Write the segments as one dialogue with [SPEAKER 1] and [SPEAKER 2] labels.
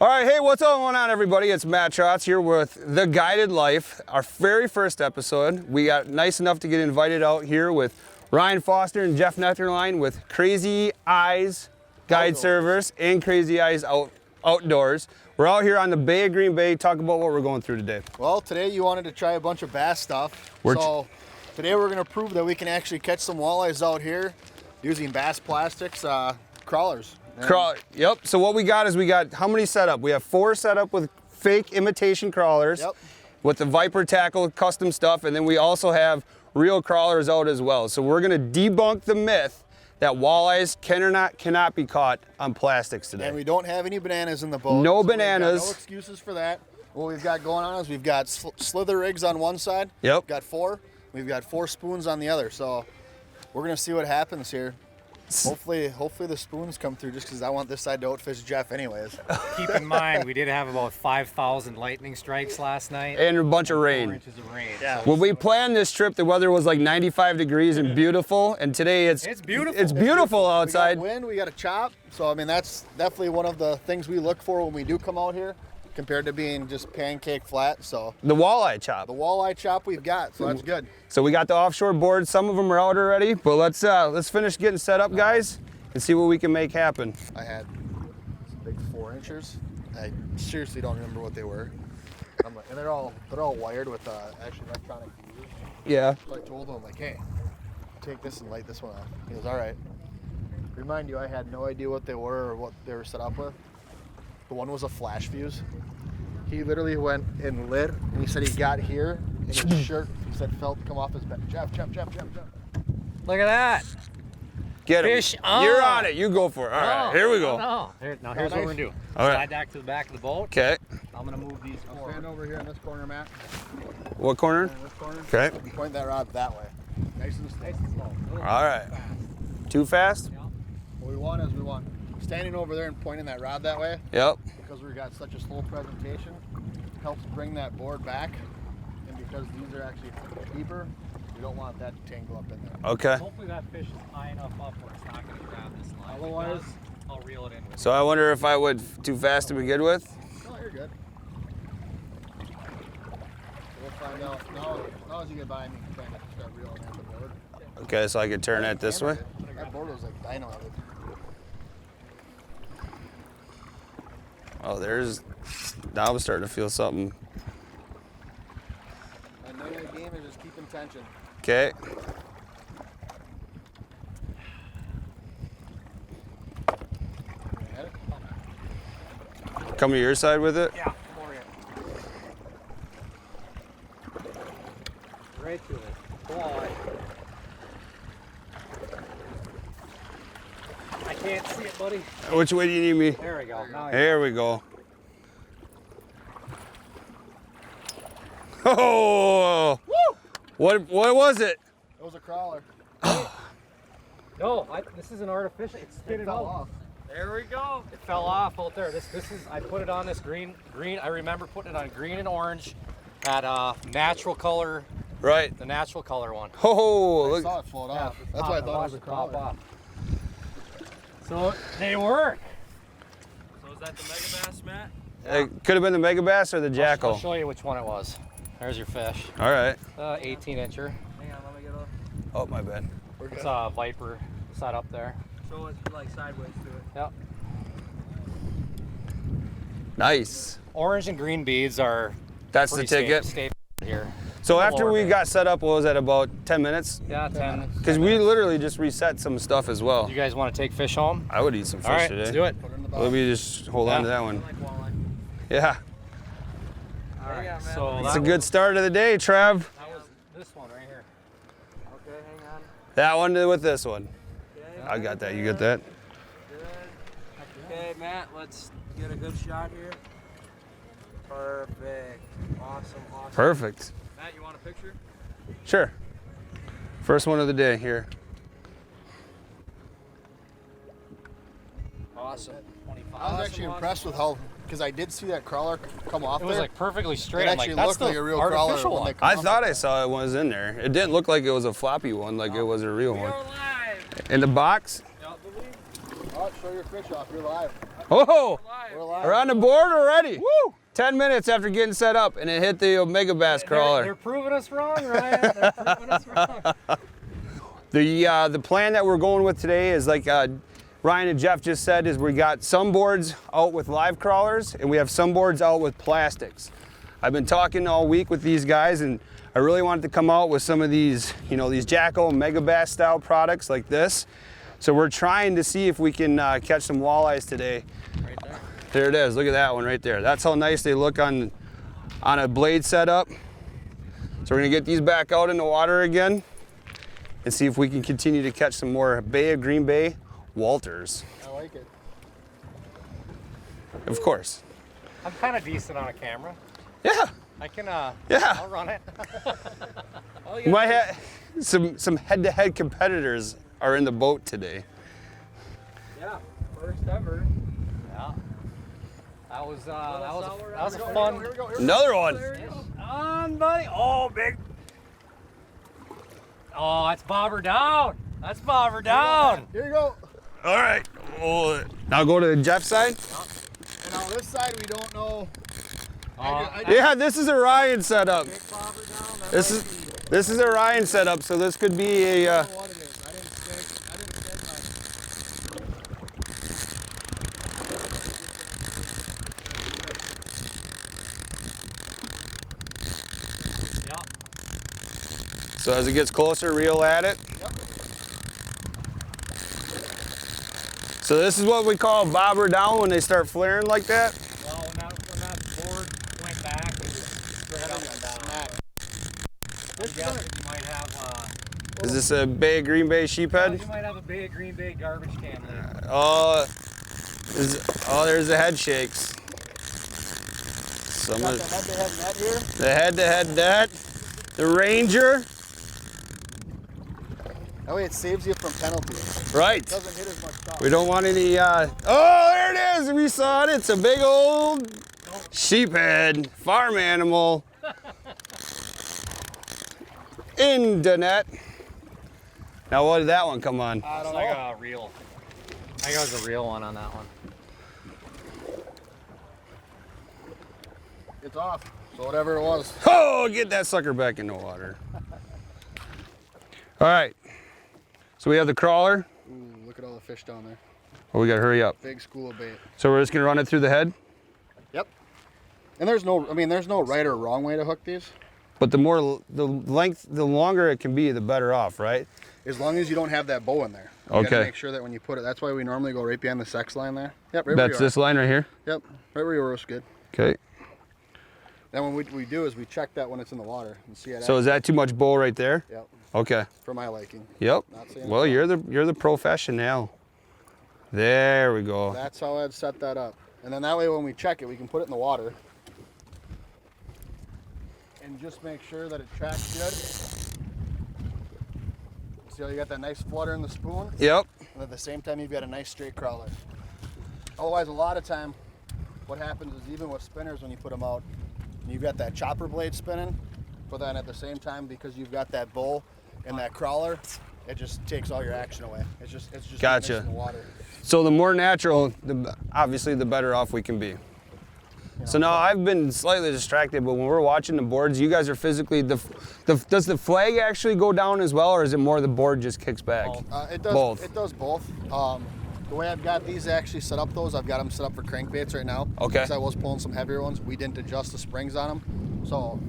[SPEAKER 1] All right, hey, what's going on, everybody? It's Matt Tratz here with The Guided Life, our very first episode. We got nice enough to get invited out here with Ryan Foster and Jeff Netherline with Crazy Eyes Guide Servers and Crazy Eyes Outdoors. We're out here on the Bay of Green Bay. Talk about what we're going through today.
[SPEAKER 2] Well, today you wanted to try a bunch of bass stuff. So today we're going to prove that we can actually catch some walleyes out here using Bass Plastics crawlers.
[SPEAKER 1] Yep. So what we got is how many set up? We have 4 set up with fake imitation crawlers with the Viper tackle custom stuff, and then we also have real crawlers out as well. So we're going to debunk the myth that walleyes cannot be caught on plastics today.
[SPEAKER 2] And we don't have any bananas in the boat.
[SPEAKER 1] No
[SPEAKER 2] so
[SPEAKER 1] bananas.
[SPEAKER 2] No excuses for that. What we've got going on is we've got slither rigs on one side.
[SPEAKER 1] Yep.
[SPEAKER 2] We've got 4. We've got 4 spoons on the other. So we're going to see what happens here. Hopefully the spoons come through, just because I want this side to outfish Jeff anyways.
[SPEAKER 3] Keep in mind, we did have about 5,000 lightning strikes last night.
[SPEAKER 1] And a bunch of
[SPEAKER 3] 4
[SPEAKER 1] rain.
[SPEAKER 3] inches of rain.
[SPEAKER 2] Yeah.
[SPEAKER 1] When we planned this trip, the weather was like 95 degrees and beautiful, and today it's
[SPEAKER 3] beautiful.
[SPEAKER 1] It's beautiful outside.
[SPEAKER 2] We got wind, we got a chop. So I mean, that's definitely one of the things we look for when we do come out here, compared to being just pancake flat. So
[SPEAKER 1] The walleye chop.
[SPEAKER 2] the walleye chop we've got, so that's good.
[SPEAKER 1] So we got the offshore boards. Some of them are out already, but let's finish getting set up, guys, and see what we can make happen.
[SPEAKER 2] I had some big 4-inchers. I seriously don't remember what they were. And they're all wired with actually electronic fuses.
[SPEAKER 1] Yeah.
[SPEAKER 2] So I told him, like, hey, take this and light this one off. He goes, all right. Remind you, I had no idea what they were or what they were set up with. The one was a flash fuse. He literally went and lit, and he said he got here, and his shirt, he said, felt come off his back. Jeff.
[SPEAKER 3] Look at that.
[SPEAKER 1] Get him.
[SPEAKER 3] Fish on.
[SPEAKER 1] You're on it. You go for it. All right, here we go.
[SPEAKER 3] Now here's what we're going to do.
[SPEAKER 1] All right.
[SPEAKER 3] Slide back to the back of the boat.
[SPEAKER 1] Okay.
[SPEAKER 3] I'm going to move these
[SPEAKER 2] Stand
[SPEAKER 3] forward.
[SPEAKER 2] over here in this corner, Matt.
[SPEAKER 1] What corner?
[SPEAKER 2] Stand in this corner.
[SPEAKER 1] Okay.
[SPEAKER 2] Point that rod that way. Nice and slow.
[SPEAKER 1] All right. Too fast?
[SPEAKER 2] What we want is standing over there and pointing that rod that way,
[SPEAKER 1] Yep.
[SPEAKER 2] because we've got such a slow presentation, helps bring that board back, and because these are actually deeper, we don't want that to tangle up in there.
[SPEAKER 1] Okay.
[SPEAKER 3] Hopefully that fish is high enough up where it's not going to grab this line.
[SPEAKER 2] Otherwise,
[SPEAKER 3] If it does, I'll reel it in with
[SPEAKER 1] So I wonder if I went too fast to begin with.
[SPEAKER 2] no, you're good. We'll find out. Now as you get by me, you can kind of start reeling in the board.
[SPEAKER 1] Okay, so I could turn it this way.
[SPEAKER 2] That board was like dynamite.
[SPEAKER 1] Oh, now I'm starting to feel something.
[SPEAKER 2] My name of the game is just keeping tension.
[SPEAKER 1] Okay.
[SPEAKER 2] Had it?
[SPEAKER 1] Come to your side with it.
[SPEAKER 3] Yeah, come over here. Right through it. Walleye. I can't see it, buddy.
[SPEAKER 1] Which way do you need me?
[SPEAKER 3] There we go. Now
[SPEAKER 1] Here we go. Oh! Woo! What was it?
[SPEAKER 2] It was a crawler.
[SPEAKER 3] No, this is an artificial. It's spinning
[SPEAKER 2] fell
[SPEAKER 3] out.
[SPEAKER 2] off.
[SPEAKER 3] There we go. It fell off out there. This is. I put it on this green. I remember putting it on green and orange, that natural color.
[SPEAKER 1] Right.
[SPEAKER 3] The natural color one.
[SPEAKER 1] Oh,
[SPEAKER 2] I
[SPEAKER 1] look.
[SPEAKER 2] saw it float off. That's why I thought it was a
[SPEAKER 3] Pop
[SPEAKER 2] crawler.
[SPEAKER 3] off. So they work.
[SPEAKER 4] So is that the mega bass, Matt?
[SPEAKER 1] It could have been the mega bass or the
[SPEAKER 3] I'll
[SPEAKER 1] jackal.
[SPEAKER 3] show you which one it was. There's your fish.
[SPEAKER 1] All right.
[SPEAKER 3] 18 incher.
[SPEAKER 4] Hang on, let me get up.
[SPEAKER 1] Oh, my bad.
[SPEAKER 3] It's a Viper set up there.
[SPEAKER 4] So it's like sideways to it.
[SPEAKER 3] Yep.
[SPEAKER 1] Nice.
[SPEAKER 3] Orange and green beads are
[SPEAKER 1] That's the
[SPEAKER 3] pretty
[SPEAKER 1] ticket.
[SPEAKER 3] Stay here.
[SPEAKER 1] So after
[SPEAKER 3] Lower
[SPEAKER 1] we
[SPEAKER 3] bay.
[SPEAKER 1] got set up, what was that, about 10 minutes?
[SPEAKER 3] Yeah, 10.
[SPEAKER 1] Because we literally just reset some stuff as well.
[SPEAKER 3] You guys want to take fish home?
[SPEAKER 1] I would eat some fish
[SPEAKER 3] All right,
[SPEAKER 1] today.
[SPEAKER 3] let's do it.
[SPEAKER 2] Put it in the
[SPEAKER 1] Let
[SPEAKER 2] bottom.
[SPEAKER 1] me just hold on to that
[SPEAKER 4] I
[SPEAKER 1] one.
[SPEAKER 4] like walleye.
[SPEAKER 1] Yeah.
[SPEAKER 3] All right.
[SPEAKER 4] Yeah, man.
[SPEAKER 3] So
[SPEAKER 1] It's
[SPEAKER 3] that
[SPEAKER 1] a good start of the day, Trev.
[SPEAKER 3] was this one right here.
[SPEAKER 4] Okay, hang on.
[SPEAKER 1] That one with this one.
[SPEAKER 4] Okay,
[SPEAKER 1] I got that. You get that?
[SPEAKER 4] good. Okay, Matt, let's get a good shot here. Perfect. Awesome.
[SPEAKER 1] Perfect.
[SPEAKER 4] Matt, you want a picture?
[SPEAKER 1] Sure. First one of the day here.
[SPEAKER 4] Awesome.
[SPEAKER 3] 25.
[SPEAKER 2] I was actually impressed with how, because I did see that crawler come off
[SPEAKER 3] It was
[SPEAKER 2] there.
[SPEAKER 3] like perfectly straight.
[SPEAKER 2] It
[SPEAKER 3] I'm like,
[SPEAKER 2] actually
[SPEAKER 3] that's
[SPEAKER 2] looked
[SPEAKER 3] the
[SPEAKER 2] like a real crawler
[SPEAKER 3] artificial
[SPEAKER 2] when they
[SPEAKER 3] one.
[SPEAKER 2] come
[SPEAKER 1] I
[SPEAKER 2] off
[SPEAKER 1] thought
[SPEAKER 2] there.
[SPEAKER 1] I saw it was in there. It didn't look like it was a floppy one, like it was a real
[SPEAKER 4] We
[SPEAKER 1] one.
[SPEAKER 4] are live.
[SPEAKER 1] In the box?
[SPEAKER 4] Y'all believe?
[SPEAKER 2] Oh show your fish off. You're live.
[SPEAKER 1] Oh,
[SPEAKER 2] We're live.
[SPEAKER 1] we're on the board already. Woo! 10 minutes after getting set up, and it hit the Omega Bass crawler.
[SPEAKER 3] They're proving us wrong, Ryan. They're proving us wrong.
[SPEAKER 1] The plan that we're going with today is like Ryan and Jeff just said, is we got some boards out with live crawlers and we have some boards out with plastics. I've been talking all week with these guys, and I really wanted to come out with some of these, you know, these Jacko Mega Bass style products like this. So we're trying to see if we can catch some walleyes today.
[SPEAKER 3] Right there.
[SPEAKER 1] There it is. Look at that one right there. That's how nice they look on a blade setup. So we're gonna get these back out in the water again and see if we can continue to catch some more Bay of Green Bay Walters.
[SPEAKER 2] I like it.
[SPEAKER 1] Of course.
[SPEAKER 3] I'm kind of decent on a camera.
[SPEAKER 1] Yeah.
[SPEAKER 3] I can,
[SPEAKER 1] Yeah.
[SPEAKER 3] I'll run it. Oh,
[SPEAKER 1] You might have some head-to-head competitors are in the boat today.
[SPEAKER 3] Yeah, first ever. Yeah. That was a fun.
[SPEAKER 2] Here we go.
[SPEAKER 1] Another one.
[SPEAKER 3] On, buddy. Oh, big. Oh, that's bobber down. That's bobber down.
[SPEAKER 2] Here you go.
[SPEAKER 1] All right. Oh, now go to Jeff's side.
[SPEAKER 2] And on this side, we don't know.
[SPEAKER 1] Yeah, this is a Ryan setup.
[SPEAKER 2] Big bobber down. That
[SPEAKER 1] This
[SPEAKER 2] might
[SPEAKER 1] is a Ryan setup, so this could be a.
[SPEAKER 2] be what it is. I didn't stake
[SPEAKER 3] Yeah.
[SPEAKER 1] So as it gets closer, reel at it.
[SPEAKER 2] Yep.
[SPEAKER 1] So this is what we call bobber down when they start flaring like that.
[SPEAKER 3] Well, when that board went back, it was straight up and down.
[SPEAKER 2] This
[SPEAKER 3] I'm guessing you might have,
[SPEAKER 1] Is this a Bay of Green Bay sheephead?
[SPEAKER 3] you might have a Bay of Green Bay garbage can lid.
[SPEAKER 1] Oh, there's the head shakes. Some
[SPEAKER 2] got
[SPEAKER 1] of
[SPEAKER 2] the head-to-head net here.
[SPEAKER 1] the head-to-head net, the Ranger.
[SPEAKER 2] That way it saves you from penalties.
[SPEAKER 1] Right.
[SPEAKER 2] It doesn't hit as much top.
[SPEAKER 1] We don't want any. Oh, there it is. We saw it. It's a big old sheephead, farm animal. In the net. Now, what did that one come on?
[SPEAKER 2] I
[SPEAKER 3] It's
[SPEAKER 2] don't
[SPEAKER 3] like
[SPEAKER 2] know.
[SPEAKER 3] a reel. I think it was a real one on that one.
[SPEAKER 2] It's off. So whatever it was.
[SPEAKER 1] Oh, get that sucker back in the water. All right. So we have the crawler.
[SPEAKER 2] Ooh, look at all the fish down there.
[SPEAKER 1] Oh, we got to hurry up.
[SPEAKER 2] Big school of bait.
[SPEAKER 1] So we're just going to run it through the head.
[SPEAKER 2] Yep. And there's no right or wrong way to hook these.
[SPEAKER 1] But the longer it can be, the better off, right?
[SPEAKER 2] As long as you don't have that bow in there. You gotta
[SPEAKER 1] Okay.
[SPEAKER 2] make sure that when you put it, that's why we normally go right behind the sex line there. Yep, right where
[SPEAKER 1] That's
[SPEAKER 2] you are.
[SPEAKER 1] this line right here.
[SPEAKER 2] Yep, right where you were is good.
[SPEAKER 1] Okay.
[SPEAKER 2] Then what we do is we check that when it's in the water and see it.
[SPEAKER 1] So is that too much bowl right there?
[SPEAKER 2] Yep,
[SPEAKER 1] Okay.
[SPEAKER 2] for my liking.
[SPEAKER 1] Yep.
[SPEAKER 2] Not saying
[SPEAKER 1] Well,
[SPEAKER 2] it's
[SPEAKER 1] you're the professional. There we go.
[SPEAKER 2] That's how I'd set that up. And then that way when we check it, we can put it in the water. And just make sure that it tracks good. See how you got that nice flutter in the spoon?
[SPEAKER 1] Yep.
[SPEAKER 2] And at the same time, you've got a nice straight crawler. Otherwise, a lot of time, what happens is even with spinners, when you put them out, you've got that chopper blade spinning, but then at the same time, because you've got that bowl and that crawler, it just takes all your action away. It's just
[SPEAKER 1] Gotcha.
[SPEAKER 2] in the water.
[SPEAKER 1] So the more natural, obviously the better off we can be. So now I've been slightly distracted, but when we're watching the boards, you guys are physically, does the flag actually go down as well, or is it more the board just kicks back?
[SPEAKER 2] It does
[SPEAKER 1] Both.
[SPEAKER 2] It does both. The way I've got these actually set up, I've got them set up for crankbaits right now.
[SPEAKER 1] Okay.
[SPEAKER 2] Because I was pulling some heavier ones. We didn't adjust the springs on them, so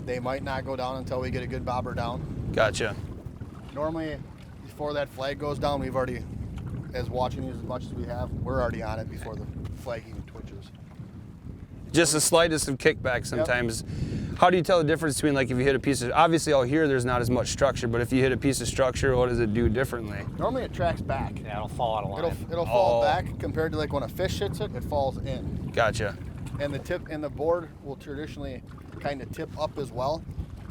[SPEAKER 2] they might not go down until we get a good bobber down.
[SPEAKER 1] Gotcha.
[SPEAKER 2] Normally, before that flag goes down, we've already, as watching these as much as we have, we're already on it before the flag even twitches.
[SPEAKER 1] Just the slightest of kickback sometimes. How do you tell the difference between, like, if you hit a piece of, obviously out here there's not as much structure, but if you hit a piece of structure, what does it do differently?
[SPEAKER 2] Normally it tracks back.
[SPEAKER 3] Yeah, it'll fall out of line.
[SPEAKER 2] It'll fall
[SPEAKER 1] Oh.
[SPEAKER 2] back compared to like when a fish hits it, it falls in.
[SPEAKER 1] Gotcha.
[SPEAKER 2] And the tip and the board will traditionally kind of tip up as well,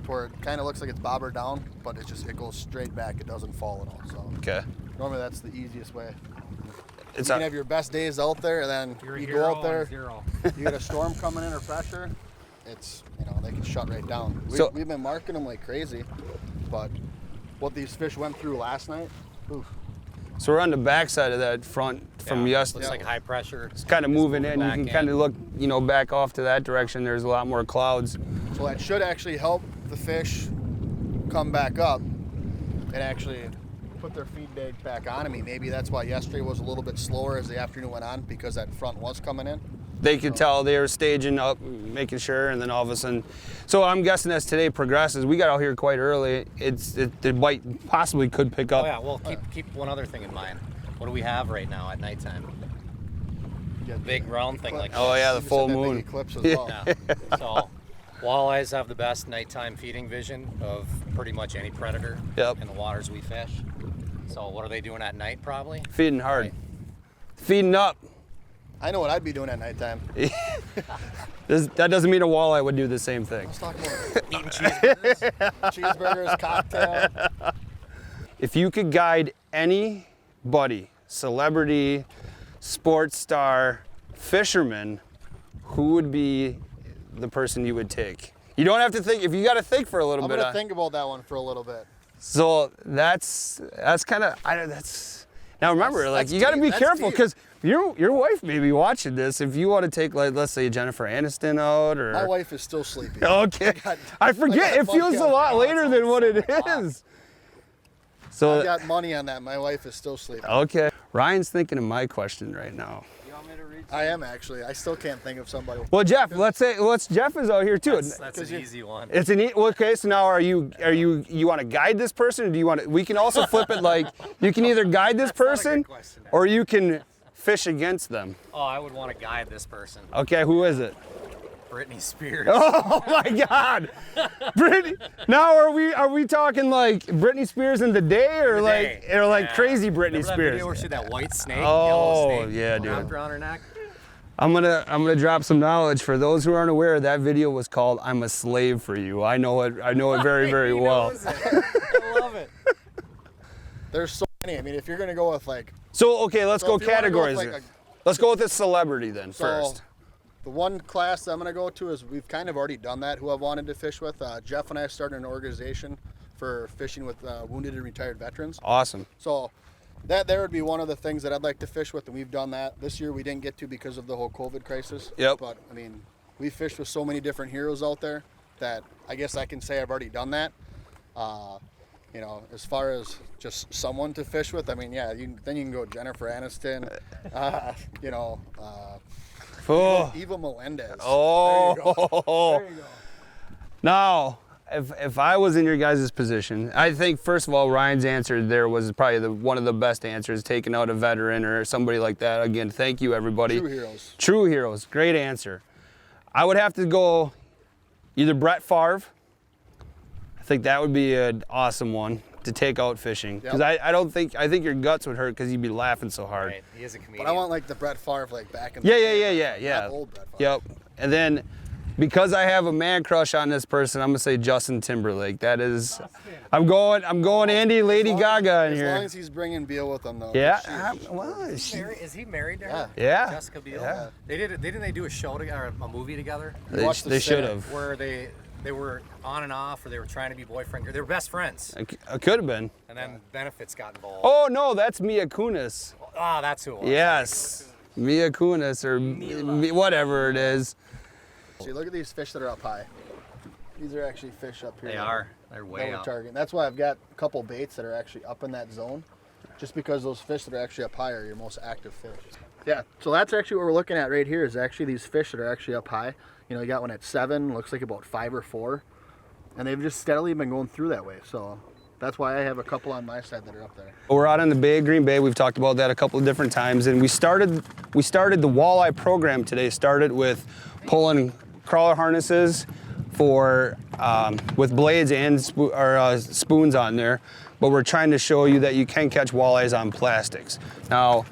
[SPEAKER 2] where it kind of looks like it's bobbered down, but it goes straight back. It doesn't fall at all. So
[SPEAKER 1] Okay.
[SPEAKER 2] normally that's the easiest way.
[SPEAKER 1] It's
[SPEAKER 2] You can have your best days out there, and then
[SPEAKER 3] You're a
[SPEAKER 2] you
[SPEAKER 3] hero
[SPEAKER 2] go out
[SPEAKER 3] on
[SPEAKER 2] there,
[SPEAKER 3] zero.
[SPEAKER 2] you get a storm coming in or pressure, it's, they can shut right down. We've been marking them like crazy, but what these fish went through last night, oof.
[SPEAKER 1] So we're on the back side of that front from yesterday.
[SPEAKER 3] Looks like high pressure.
[SPEAKER 1] It's kind of moving in. You
[SPEAKER 3] back
[SPEAKER 1] can
[SPEAKER 3] in.
[SPEAKER 1] kind of look, back off to that direction. There's a lot more clouds.
[SPEAKER 2] So that should actually help the fish come back up and actually put their feed bait back on. I mean, maybe that's why yesterday was a little bit slower as the afternoon went on, because that front was coming in.
[SPEAKER 1] They could tell they were staging up, making sure, and then all of a sudden. So I'm guessing as today progresses, we got out here quite early. The bite possibly could pick up.
[SPEAKER 3] Oh yeah, well keep one other thing in mind. What do we have right now at nighttime? Big round thing like
[SPEAKER 1] Oh
[SPEAKER 3] this.
[SPEAKER 1] yeah, the full moon.
[SPEAKER 2] Big eclipse as well.
[SPEAKER 3] Yeah. So walleyes have the best nighttime feeding vision of pretty much any predator
[SPEAKER 1] Yep.
[SPEAKER 3] in the waters we fish. So what are they doing at night probably?
[SPEAKER 1] Feeding hard.
[SPEAKER 3] Right.
[SPEAKER 1] Feeding up.
[SPEAKER 2] I know what I'd be doing at nighttime.
[SPEAKER 1] That doesn't mean a walleye would do the same thing.
[SPEAKER 2] Let's talk about
[SPEAKER 3] Eating cheeseburgers.
[SPEAKER 2] cheeseburgers, cocktail.
[SPEAKER 1] If you could guide anybody, celebrity, sports star, fisherman, who would be the person you would take? You don't have to think. If you got to think for a little
[SPEAKER 2] I'm
[SPEAKER 1] bit.
[SPEAKER 2] gonna think about that one for a little bit.
[SPEAKER 1] So that's kind of that's. Now remember,
[SPEAKER 2] That's
[SPEAKER 1] you got to
[SPEAKER 2] deep.
[SPEAKER 1] be
[SPEAKER 2] That's
[SPEAKER 1] careful
[SPEAKER 2] deep.
[SPEAKER 1] because your wife may be watching this. If you want to take, like, let's say Jennifer Aniston out, or
[SPEAKER 2] My wife is still sleeping.
[SPEAKER 1] okay, I forget. It feels a lot later than what it is. So
[SPEAKER 2] I've got money on that. My wife is still sleeping.
[SPEAKER 1] okay, Ryan's thinking of my question right now.
[SPEAKER 4] You want me to read?
[SPEAKER 2] I am actually. I still can't think of somebody.
[SPEAKER 1] Well, Jeff, Jeff is out here too.
[SPEAKER 3] That's an easy one.
[SPEAKER 1] It's an okay. So now, you want to guide this person, or do you want to? We can also flip it like you can either guide this
[SPEAKER 3] That's not a
[SPEAKER 1] person,
[SPEAKER 3] good question.
[SPEAKER 1] or you can fish against them.
[SPEAKER 3] Oh, I would want to guide this person.
[SPEAKER 1] Okay, who is it?
[SPEAKER 3] Britney Spears.
[SPEAKER 1] Oh my God, Britney! Now are we talking like Britney Spears in the day, or
[SPEAKER 3] Yeah.
[SPEAKER 1] crazy Britney
[SPEAKER 3] Remember that
[SPEAKER 1] Spears?
[SPEAKER 3] video where she had that white snake,
[SPEAKER 1] Oh,
[SPEAKER 3] yellow snake,
[SPEAKER 1] yeah, dude.
[SPEAKER 3] wrapped around her neck?
[SPEAKER 1] I'm gonna drop some knowledge for those who aren't aware. That video was called "I'm a Slave for You." I know it very very
[SPEAKER 3] He
[SPEAKER 1] well.
[SPEAKER 3] knows it. I love it.
[SPEAKER 2] There's so many. I mean, if you're gonna go with like,
[SPEAKER 1] So okay, let's
[SPEAKER 2] So
[SPEAKER 1] go
[SPEAKER 2] if you wanna go
[SPEAKER 1] categories.
[SPEAKER 2] with, like,
[SPEAKER 1] Let's go with the celebrity then
[SPEAKER 2] so
[SPEAKER 1] first.
[SPEAKER 2] the one class that I'm gonna go to is, we've kind of already done that. Who I've wanted to fish with. Jeff and I started an organization for fishing with wounded and retired veterans.
[SPEAKER 1] Awesome.
[SPEAKER 2] So that there would be one of the things that I'd like to fish with, and we've done that. This year we didn't get to because of the whole COVID crisis.
[SPEAKER 1] Yep.
[SPEAKER 2] But I mean, we fished with so many different heroes out there that I guess I can say I've already done that. As far as just someone to fish with, I mean, yeah, then you can go Jennifer Aniston,
[SPEAKER 1] Oh.
[SPEAKER 2] Eva Melendez.
[SPEAKER 1] Oh.
[SPEAKER 2] There you go. There you go.
[SPEAKER 1] Now, if I was in your guys' position, I think first of all Ryan's answer there was probably one of the best answers, taking out a veteran or somebody like that. Again, thank you everybody.
[SPEAKER 2] True heroes.
[SPEAKER 1] True heroes. Great answer. I would have to go either Brett Favre. I think that would be an awesome one to take out fishing, because
[SPEAKER 2] Yep.
[SPEAKER 1] I think your guts would hurt because you'd be laughing so hard.
[SPEAKER 3] Right, he is a comedian.
[SPEAKER 2] But I want like the Brett Favre like back in
[SPEAKER 1] Yeah,
[SPEAKER 2] the
[SPEAKER 1] yeah.
[SPEAKER 2] Not old Brett Favre.
[SPEAKER 1] Yep. And then, because I have a man crush on this person, I'm gonna say Justin Timberlake. That is, I'm going Andy, Lady Gaga in
[SPEAKER 2] As
[SPEAKER 1] here.
[SPEAKER 2] long as he's bringing Beal with him though.
[SPEAKER 1] Yeah.
[SPEAKER 2] Shoot.
[SPEAKER 3] Is he married to her?
[SPEAKER 1] Yeah.
[SPEAKER 3] Jessica Biel.
[SPEAKER 1] Yeah.
[SPEAKER 3] Didn't they do a show together, or a movie together,
[SPEAKER 2] watched the
[SPEAKER 1] They should
[SPEAKER 2] set.
[SPEAKER 1] have.
[SPEAKER 3] where they were on and off, or they were trying to be boyfriend? They were best friends,
[SPEAKER 1] It could have been.
[SPEAKER 3] and then benefits got involved.
[SPEAKER 1] Oh no, that's Mia Kunis.
[SPEAKER 3] Ah, that's who it was.
[SPEAKER 1] Yes, Mia Kunis or whatever it is.
[SPEAKER 2] See, look at these fish that are up high. These are actually fish up here.
[SPEAKER 3] They are. They're
[SPEAKER 2] that
[SPEAKER 3] way
[SPEAKER 2] we're
[SPEAKER 3] up.
[SPEAKER 2] targeting. That's why I've got a couple baits that are actually up in that zone, just because those fish that are actually up high are your most active fish. Yeah, so that's actually what we're looking at right here, is actually these fish that are actually up high. You got one at 7, looks like about 5 or 4, and they've just steadily been going through that way. So that's why I have a couple on my side that are up there.
[SPEAKER 1] We're out on the Bay of Green Bay. We've talked about that a couple of different times, and we started the walleye program today. Started with pulling crawler harnesses for with blades and spoons on there, but we're trying to show you that you can catch walleyes on plastics. Now,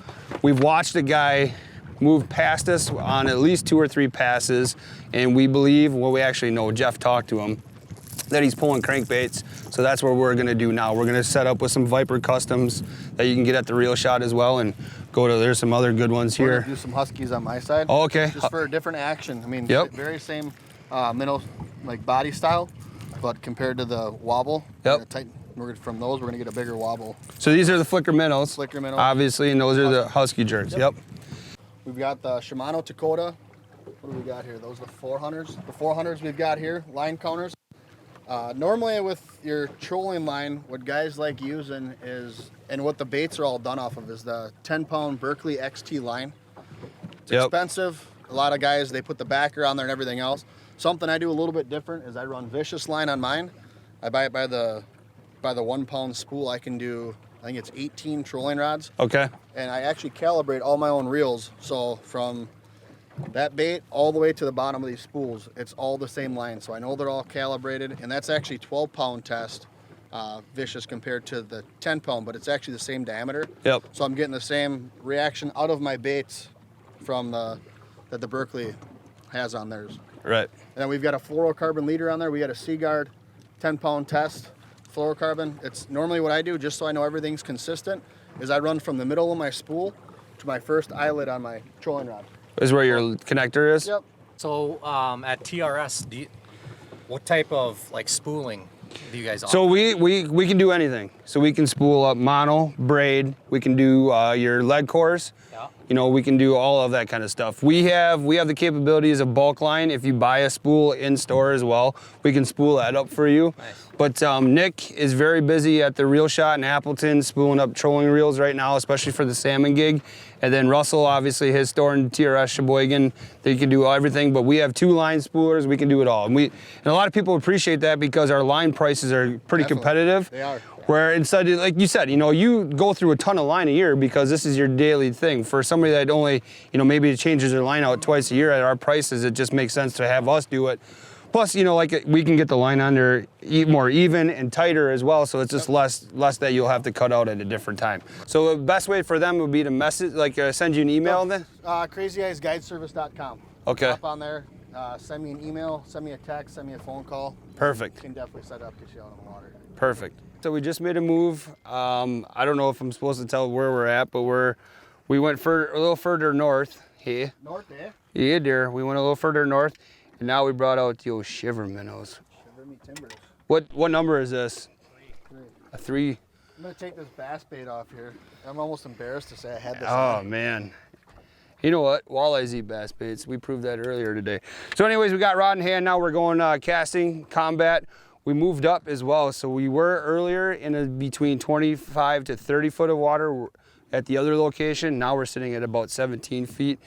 [SPEAKER 1] we've watched a guy move past us on at least 2 or 3 passes, and we believe, well, we actually know, Jeff talked to him, that he's pulling crankbaits. So that's what we're gonna do now. We're gonna set up with some Viper Customs that you can get at the reel shot as well, and there's some other good ones
[SPEAKER 2] We're
[SPEAKER 1] here.
[SPEAKER 2] gonna do some huskies on my side.
[SPEAKER 1] Oh, okay.
[SPEAKER 2] Just for a different action. I mean,
[SPEAKER 1] Yep.
[SPEAKER 2] very same minnow like body style, but compared to the wobble,
[SPEAKER 1] Yep.
[SPEAKER 2] we're gonna From those, we're gonna get a bigger wobble.
[SPEAKER 1] So these are the flicker minnows.
[SPEAKER 2] Flicker minnows.
[SPEAKER 1] Obviously, and those are the husky jerks. Yep.
[SPEAKER 2] We've got the Shimano Dakota. What do we got here? Those are the 400s. The 400s we've got here, line counters. Normally with your trolling line, what guys like using is, and what the baits are all done off of, is the 10-pound Berkeley XT line. It's expensive. A lot of guys, they put the backer on there and everything else. Something I do a little bit different is I run vicious line on mine. I buy it by the 1-pound spool. I can do, I think it's 18 trolling rods.
[SPEAKER 1] Okay.
[SPEAKER 2] And I actually calibrate all my own reels. So from that bait all the way to the bottom of these spools, it's all the same line. So I know they're all calibrated, and that's actually 12-pound test, vicious compared to the 10-pound, but it's actually the same diameter.
[SPEAKER 1] Yep.
[SPEAKER 2] So I'm getting the same reaction out of my baits from that the Berkeley has on theirs.
[SPEAKER 1] Right.
[SPEAKER 2] And then we've got a fluorocarbon leader on there. We got a Seaguard 10-pound test fluorocarbon. It's normally what I do, just so I know everything's consistent, is I run from the middle of my spool to my first eyelet on my trolling rod.
[SPEAKER 1] Is where your connector is?
[SPEAKER 2] Yep.
[SPEAKER 3] So at TRS, what type of like spooling do you guys offer?
[SPEAKER 1] So we can do anything. So we can spool up mono, braid. We can do your lead cores.
[SPEAKER 3] Yeah.
[SPEAKER 1] You know, we can do all of that kind of stuff. We have the capabilities of bulk line. If you buy a spool in store as well, we can spool that up for you.
[SPEAKER 3] Nice.
[SPEAKER 1] But Nick is very busy at the Reel Shot in Appleton, spooling up trolling reels right now, especially for the salmon gig. And then Russell, obviously, his store in TRS Sheboygan, they can do everything. But we have 2 line spoolers. We can do it all. And a lot of people appreciate that because our line prices are pretty competitive.
[SPEAKER 2] They are.
[SPEAKER 1] Where instead, like you said, you know, you go through a ton of line a year because this is your daily thing. For somebody that only, you know, maybe changes their line out twice a year at our prices, it just makes sense to have us do it. Plus, you know, like we can get the line on there more even and tighter as well, so it's just less that you'll have to cut out at a different time. So the best way for them would be to message, like send you an email then?
[SPEAKER 2] CrazyEyesGuideservice.com.
[SPEAKER 1] Okay.
[SPEAKER 2] Hop on there, send me an email, send me a text, send me a phone call.
[SPEAKER 1] Perfect.
[SPEAKER 2] You can definitely set up, get you out on the water.
[SPEAKER 1] Perfect. So we just made a move. I don't know if I'm supposed to tell where we're at, but we went a little further north here.
[SPEAKER 2] North, eh?
[SPEAKER 1] Yeah, dear. We went a little further north, and now we brought out the old Shiver Minnows.
[SPEAKER 2] Shiver me timbers.
[SPEAKER 1] What number is this?
[SPEAKER 2] 3.
[SPEAKER 1] A 3.
[SPEAKER 2] I'm gonna take this bass bait off here. I'm almost embarrassed to say I had this.
[SPEAKER 1] Oh man. You know what? Walleyes eat bass baits. We proved that earlier today. So anyways, we got rod in hand. Now we're going casting, combat. We moved up as well. So we were earlier in between 25 to 30 foot of water at the other location. Now we're sitting at about 17 feet.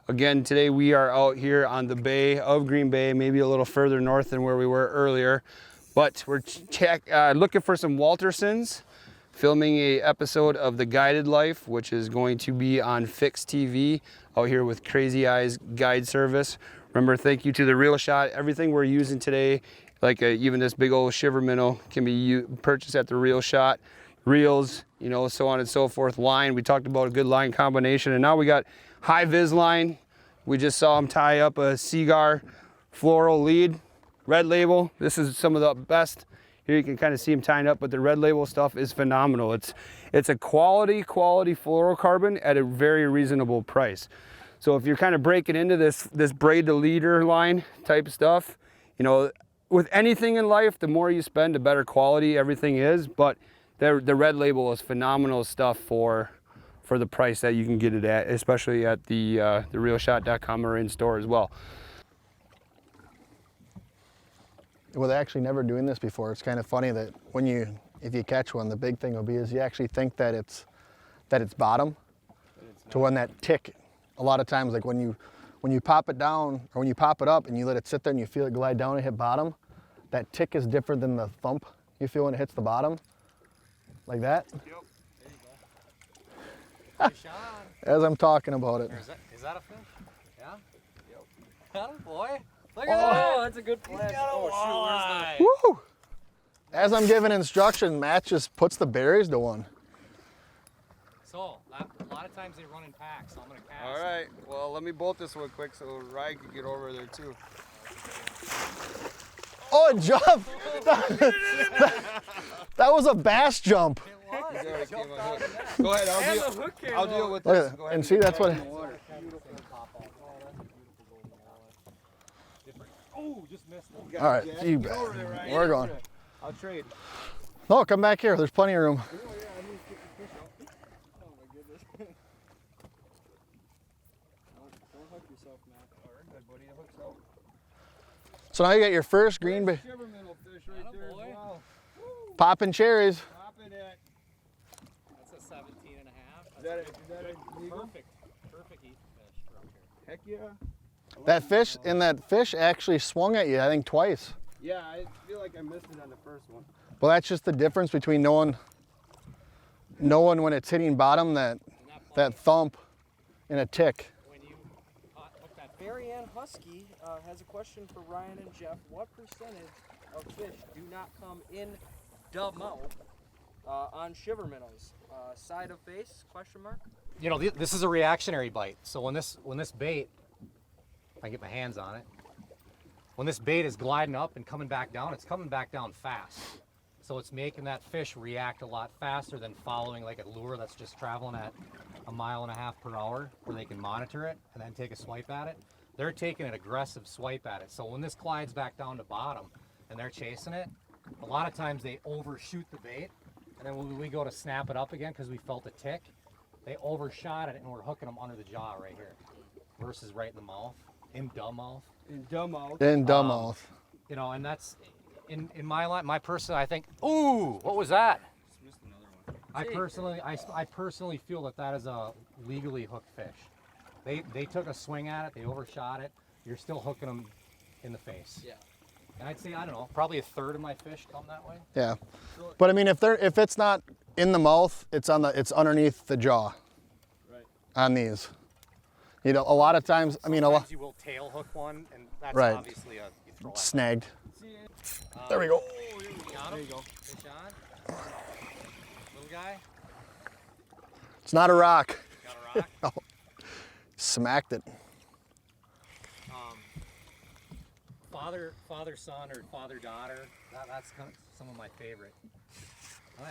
[SPEAKER 1] Again, today we are out here on the bay of Green Bay, maybe a little further north than where we were earlier. But we're looking for some Waltersons, filming a episode of The Guided Life, which is going to be on Fix TV out here with Crazy Eyes Guide Service. Remember, thank you to the Reel Shot. Everything we're using today, like even this big old Shiver Minnow, can be purchased at the Reel Shot. Reels, you know, so on and so forth. Line, we talked about a good line combination, and now we got high vis line. We just saw him tie up a Seaguard floral lead, red label. This is some of the best. Here you can kind of see him tying up, but the red label stuff is phenomenal. It's a quality fluorocarbon at a very reasonable price. So if you're kind of breaking into this braid to leader line type stuff, you know, with anything in life, the more you spend, the better quality everything is. But the red label is phenomenal stuff for the price that you can get it at, especially at the reelshot.com or in store as well.
[SPEAKER 2] With actually never doing this before, it's kind of funny that if you catch one, the big thing will be is you actually think that it's bottom, to when that tick. A lot of times, like when you pop it down or when you pop it up and you let it sit there and you feel it glide down and hit bottom, that tick is different than the thump you feel when it hits the bottom, like that.
[SPEAKER 3] Yep. There you go. Fish on.
[SPEAKER 2] As I'm talking about it.
[SPEAKER 3] Is that a fish? Yeah. Yep. Oh boy. Look at that.
[SPEAKER 4] Oh, that's a good flash.
[SPEAKER 3] Oh, shoot,
[SPEAKER 2] Woo! As I'm giving instruction, Matt just puts the berries to one.
[SPEAKER 3] So, a lot of times they run in packs, so I'm going to cast.
[SPEAKER 1] All right, well, let me bolt this one quick so Ryan can get over there too.
[SPEAKER 2] Oh, it jumped! That was a bass jump.
[SPEAKER 1] Go ahead, I'll deal with this. Go ahead
[SPEAKER 2] And see, that's what.
[SPEAKER 3] Oh, just missed it.
[SPEAKER 2] All right, you bet. We're going.
[SPEAKER 1] I'll trade.
[SPEAKER 2] No, come back here. There's plenty of room.
[SPEAKER 1] Oh, yeah, I need to get the fish out. Oh, my goodness. Don't hook yourself, Matt. All right, good, buddy. The hook's out.
[SPEAKER 2] So now you got your first green bait.
[SPEAKER 1] Shiver minnow fish right there as well.
[SPEAKER 2] Popping cherries.
[SPEAKER 1] Popping it.
[SPEAKER 3] That's a 17 and a half.
[SPEAKER 1] Is that a legal?
[SPEAKER 3] Perfect eat fish for up here.
[SPEAKER 1] Heck yeah.
[SPEAKER 2] That fish, and that fish actually swung at you, I think, twice.
[SPEAKER 1] Yeah, I feel like I missed it on the first one.
[SPEAKER 2] Well, that's just the difference between knowing when it's hitting bottom, that thump and a tick.
[SPEAKER 3] When you hook that
[SPEAKER 4] Mary Ann Husky has a question for Ryan and Jeff. What percentage of fish do not come in the mouth on shiver minnows? Side of face? Question mark.
[SPEAKER 3] You know, this is a reactionary bite. So when this bait, if I get my hands on it, when this bait is gliding up and coming back down, it's coming back down fast. So it's making that fish react a lot faster than following like a lure that's just traveling at 1.5 miles per hour where they can monitor it and then take a swipe at it. They're taking an aggressive swipe at it. So when this glides back down to bottom and they're chasing it, a lot of times they overshoot the bait. And then when we go to snap it up again because we felt a tick, they overshot it and we're hooking them under the jaw right here versus right in the mouth, in the mouth.
[SPEAKER 1] In dumb mouth.
[SPEAKER 2] In dumb mouth.
[SPEAKER 3] You know, and that's in my line, my personal, I think, ooh, what was that?
[SPEAKER 4] Just missed another one.
[SPEAKER 3] I personally feel that is a legally hooked fish. They took a swing at it, they overshot it. You're still hooking them in the face.
[SPEAKER 4] Yeah.
[SPEAKER 3] And I'd say, I don't know, probably a third of my fish come that way.
[SPEAKER 2] Yeah. But I mean, if it's not in the mouth, it's underneath the jaw.
[SPEAKER 1] Right.
[SPEAKER 2] On these. You know, a lot of times, I mean, a lot.
[SPEAKER 3] Sometimes you will tail hook one, and that's
[SPEAKER 2] Right.
[SPEAKER 3] obviously you throw that.
[SPEAKER 2] Snagged. There we go.
[SPEAKER 3] There you go. Fish on. Little guy.
[SPEAKER 2] It's not a rock.
[SPEAKER 3] Got a rock.
[SPEAKER 2] Smacked it.
[SPEAKER 3] Father son or father daughter. That's kind of some of my favorite. Oh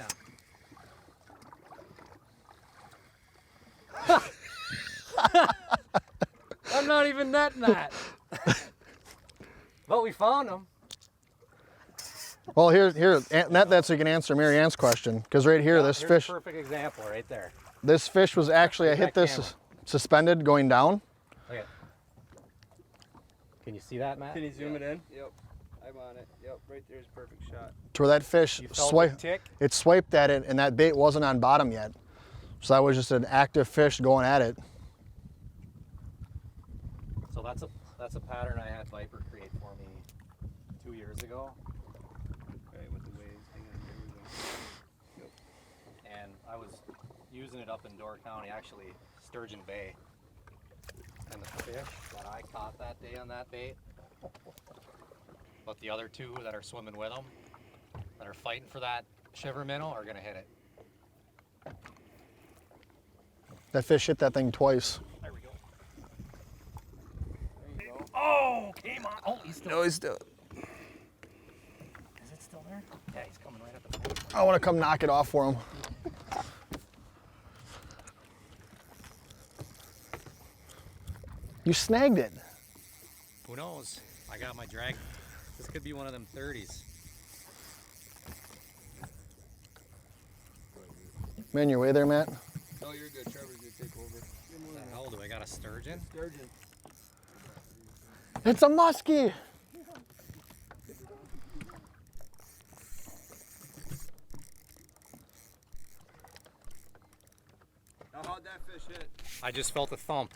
[SPEAKER 3] yeah. I'm not even netting that. But we found them.
[SPEAKER 2] Well, here, net that so you can answer Mary Ann's question. Because right here, this
[SPEAKER 3] Here's
[SPEAKER 2] fish,
[SPEAKER 3] a perfect example right there.
[SPEAKER 2] this fish was actually, I hit this
[SPEAKER 3] camera.
[SPEAKER 2] suspended going down.
[SPEAKER 3] Okay. Can you see that, Matt?
[SPEAKER 1] Can you zoom it in? Yep. I'm on it. Yep. Right there's a perfect shot.
[SPEAKER 2] To where that fish
[SPEAKER 3] You felt the
[SPEAKER 2] swiped,
[SPEAKER 3] tick?
[SPEAKER 2] it swiped at it, and that bait wasn't on bottom yet. So that was just an active fish going at it.
[SPEAKER 3] So that's a pattern I had Viper create for me 2 years ago.
[SPEAKER 1] Okay, with the waves. Hang on, there we go. Yep.
[SPEAKER 3] And I was using it up in Door County, actually Sturgeon Bay. And the fish that I caught that day on that bait, but the other two that are swimming with them, that are fighting for that shiver minnow, are gonna hit it.
[SPEAKER 2] That fish hit that thing twice.
[SPEAKER 3] There we go.
[SPEAKER 1] There you go.
[SPEAKER 3] Oh, came on. Oh, he's still.
[SPEAKER 1] No, he's still.
[SPEAKER 3] Is it still there? Yeah, he's coming right up the boat.
[SPEAKER 2] I want to come knock it off for him. You snagged it.
[SPEAKER 3] Who knows? I got my drag. This could be one of them 30s.
[SPEAKER 2] Man, your way there, Matt?
[SPEAKER 1] No, you're good. Trevor's gonna take over.
[SPEAKER 3] What the hell do I got? A sturgeon?
[SPEAKER 1] Sturgeon.
[SPEAKER 2] It's a muskie.
[SPEAKER 1] Now how'd that fish hit?
[SPEAKER 3] I just felt a thump.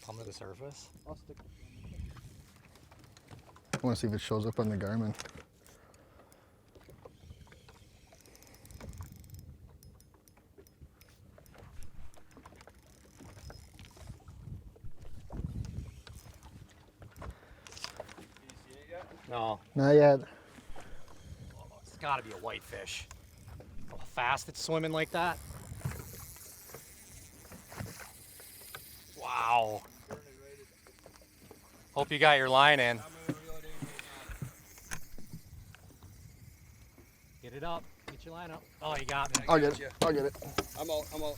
[SPEAKER 3] Come to the surface.
[SPEAKER 1] I'll stick it.
[SPEAKER 2] I want to see if it shows up on the Garmin.
[SPEAKER 1] Can you see it yet?
[SPEAKER 3] No,
[SPEAKER 2] Not yet.
[SPEAKER 3] it's got to be a whitefish. How fast it's swimming like that. Wow. Hope you got your line in.
[SPEAKER 1] I'm gonna reel it in right
[SPEAKER 3] Get it up. Get your line up. Oh, you got me.
[SPEAKER 2] I'll get it. I'll get it.
[SPEAKER 1] now. I'm out. I'm out.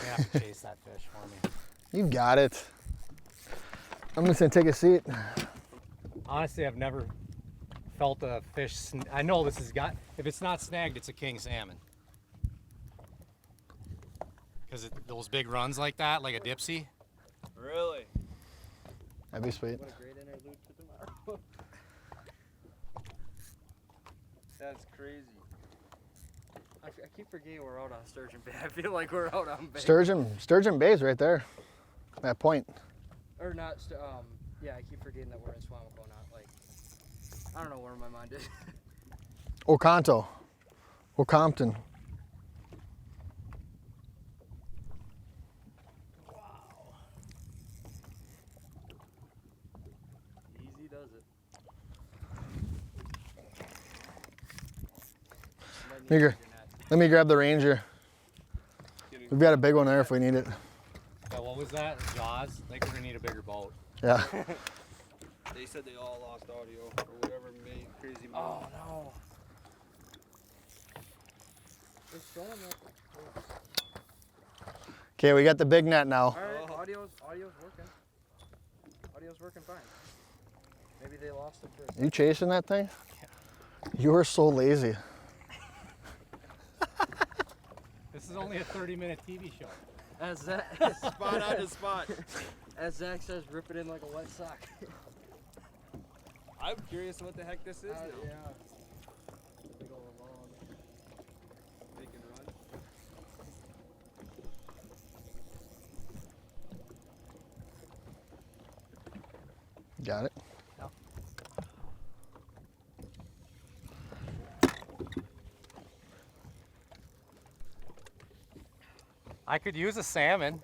[SPEAKER 3] You have to chase that fish for me.
[SPEAKER 2] You got it. I'm just gonna take a seat.
[SPEAKER 3] Honestly, I've never felt a fish. I know this has got. If it's not snagged, it's a king salmon. Because those big runs like that, like a dipsy.
[SPEAKER 1] Really?
[SPEAKER 2] That'd be sweet.
[SPEAKER 4] What a great interlude to tomorrow.
[SPEAKER 1] That's crazy.
[SPEAKER 4] I keep forgetting we're out on Sturgeon Bay. I feel like we're out on Bay.
[SPEAKER 2] Sturgeon Bay's right there. That point.
[SPEAKER 4] Or not, yeah, I keep forgetting that we're in Swamico, not like, I don't know where my mind is.
[SPEAKER 2] Oconto. Ocompton.
[SPEAKER 4] Easy does it.
[SPEAKER 2] Let me grab the Ranger. We've got a big one there if we need it.
[SPEAKER 3] Yeah, what was that? Jaws? I think we're gonna need a bigger boat.
[SPEAKER 2] Yeah.
[SPEAKER 1] They said they all lost audio or whatever made crazy.
[SPEAKER 4] Oh no. It's showing up.
[SPEAKER 2] Okay, we got the big net now.
[SPEAKER 4] Alright, audio's working. Audio's working fine. Maybe they lost it first.
[SPEAKER 2] You chasing that thing? You are so lazy.
[SPEAKER 3] This is only a 30-minute TV show.
[SPEAKER 4] As Zach,
[SPEAKER 1] Spot on the spot.
[SPEAKER 4] as Zach says, rip it in like a wet sock.
[SPEAKER 1] I'm curious what the heck this is now.
[SPEAKER 4] Yeah. Big old log.
[SPEAKER 1] Making run.
[SPEAKER 2] Got it.
[SPEAKER 3] I could use a salmon.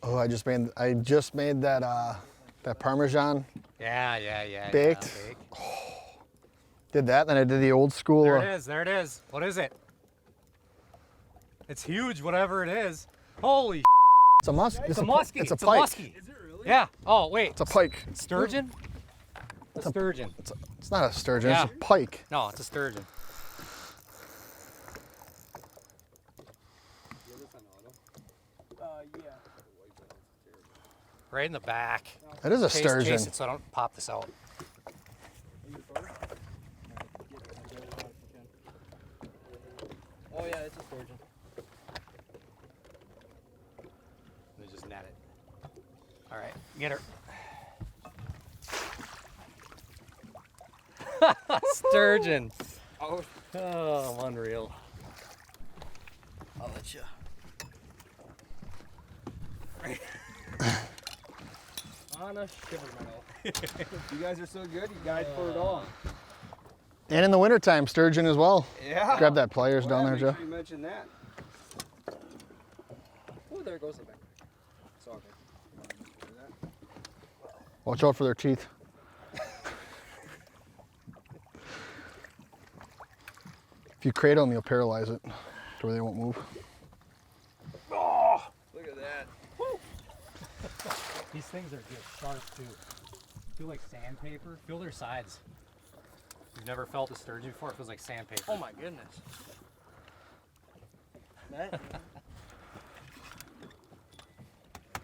[SPEAKER 2] Oh, I just made that that Parmesan.
[SPEAKER 3] Yeah.
[SPEAKER 2] Baked. Did that, then I did the old school.
[SPEAKER 3] There it is. What is it? It's huge, whatever it is. Holy
[SPEAKER 2] It's a musk.
[SPEAKER 3] It's a muskie.
[SPEAKER 2] It's a
[SPEAKER 3] It's a
[SPEAKER 2] pike.
[SPEAKER 3] muskie.
[SPEAKER 1] Is it really?
[SPEAKER 3] Yeah. Oh, wait.
[SPEAKER 2] It's a pike.
[SPEAKER 3] Sturgeon? A sturgeon.
[SPEAKER 2] It's not a sturgeon.
[SPEAKER 3] Yeah.
[SPEAKER 2] It's a pike.
[SPEAKER 3] No, it's a sturgeon.
[SPEAKER 4] Yeah.
[SPEAKER 3] Right in the back.
[SPEAKER 2] That is a sturgeon.
[SPEAKER 3] Chase it so I don't pop this out.
[SPEAKER 4] Oh yeah, it's a sturgeon.
[SPEAKER 3] Let me just net it. All right, get her. Sturgeon. Oh, unreal.
[SPEAKER 4] I'll let you. On a shiver minnow.
[SPEAKER 1] You guys are so good. You guys put it all.
[SPEAKER 2] And in the wintertime, sturgeon as well.
[SPEAKER 1] Yeah.
[SPEAKER 2] Grab that pliers down there,
[SPEAKER 1] Make
[SPEAKER 2] Joe.
[SPEAKER 1] sure you mentioned that.
[SPEAKER 4] Oh, there goes the back.
[SPEAKER 1] It's all good.
[SPEAKER 2] Watch out for their teeth. If you cradle them, you'll paralyze it to where they won't move.
[SPEAKER 1] Oh, look at that.
[SPEAKER 3] These things are just sharp too. Feel like sandpaper. Feel their sides. You've never felt a sturgeon before? It feels like sandpaper.
[SPEAKER 4] Oh my goodness. Matt?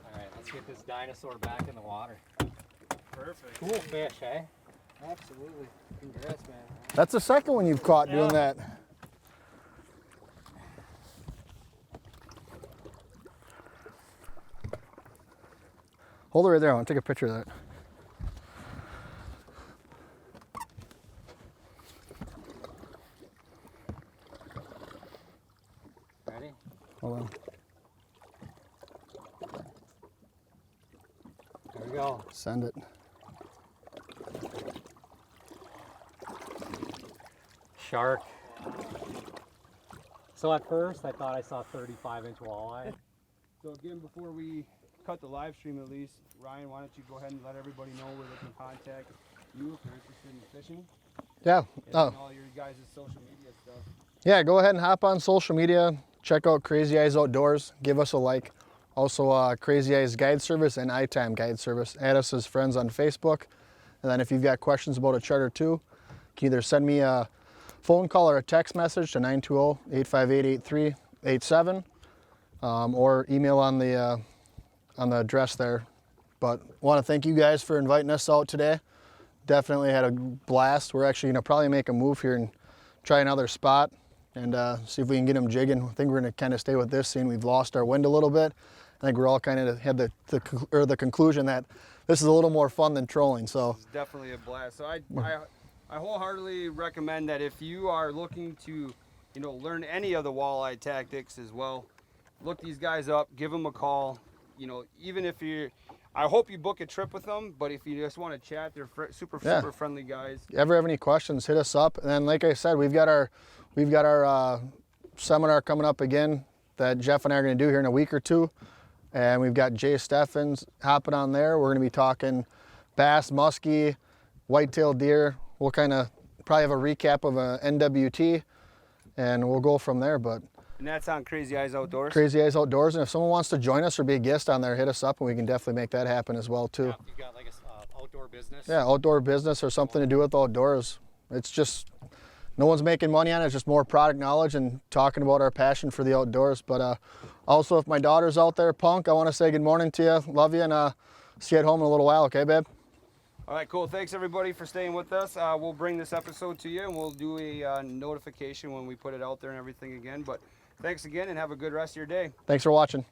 [SPEAKER 3] All right, let's get this dinosaur back in the water.
[SPEAKER 1] Perfect.
[SPEAKER 3] Cool fish, eh?
[SPEAKER 4] Absolutely. Congrats, man.
[SPEAKER 2] That's the second one you've caught doing that. Hold it right there. I want to take a picture of that.
[SPEAKER 3] Ready?
[SPEAKER 2] Hold on.
[SPEAKER 3] There we go.
[SPEAKER 2] Send it.
[SPEAKER 3] Shark. So at first I thought I saw 35-inch walleye.
[SPEAKER 1] So again, before we cut the live stream at least, Ryan, why don't you go ahead and let everybody know where they can contact you if they're interested in fishing?
[SPEAKER 2] Yeah.
[SPEAKER 1] And
[SPEAKER 2] Oh.
[SPEAKER 1] all your guys' social media stuff.
[SPEAKER 2] Yeah, go ahead and hop on social media. Check out Crazy Eyes Outdoors. Give us a like. Also, Crazy Eyes Guide Service and iTime Guide Service. Add us as friends on Facebook. And then if you've got questions about a charter too, you can either send me a phone call or a text message to 920-858-83 87, or email on the address there. But want to thank you guys for inviting us out today. Definitely had a blast. We're actually going to probably make a move here and try another spot and see if we can get them jigging. I think we're going to kind of stay with this, seeing we've lost our wind a little bit. I think we're all kind of had the conclusion that this is a little more fun than trolling. So
[SPEAKER 1] It's definitely a blast. So I wholeheartedly recommend that if you are looking to, learn any of the walleye tactics as well, look these guys up, give them a call. Even if I hope you book a trip with them, but if you just want to chat, they're super friendly guys.
[SPEAKER 2] If you ever have any questions, hit us up. And then, like I said, we've got our seminar coming up again that Jeff and I are going to do here in a week or two. And we've got Jay Steffens hopping on there. We're going to be talking bass, muskie, whitetail deer. We'll kind of probably have a recap of a NWT, and we'll go from there. But
[SPEAKER 1] And that's on Crazy Eyes Outdoors.
[SPEAKER 2] Crazy Eyes Outdoors, and if someone wants to join us or be a guest on there, hit us up, and we can definitely make that happen as well too.
[SPEAKER 3] Yeah, if you've got like a outdoor business.
[SPEAKER 2] Yeah, outdoor business or something to do with outdoors. It's just, no one's making money on it. It's just more product knowledge and talking about our passion for the outdoors. But also, if my daughter's out there, Punk, I want to say good morning to you. Love you, and see you at home in a little while, okay, babe?
[SPEAKER 1] All right, cool. Thanks everybody for staying with us. We'll bring this episode to you, and we'll do a notification when we put it out there and everything again. But thanks again, and have a good rest of your day.
[SPEAKER 2] Thanks for watching.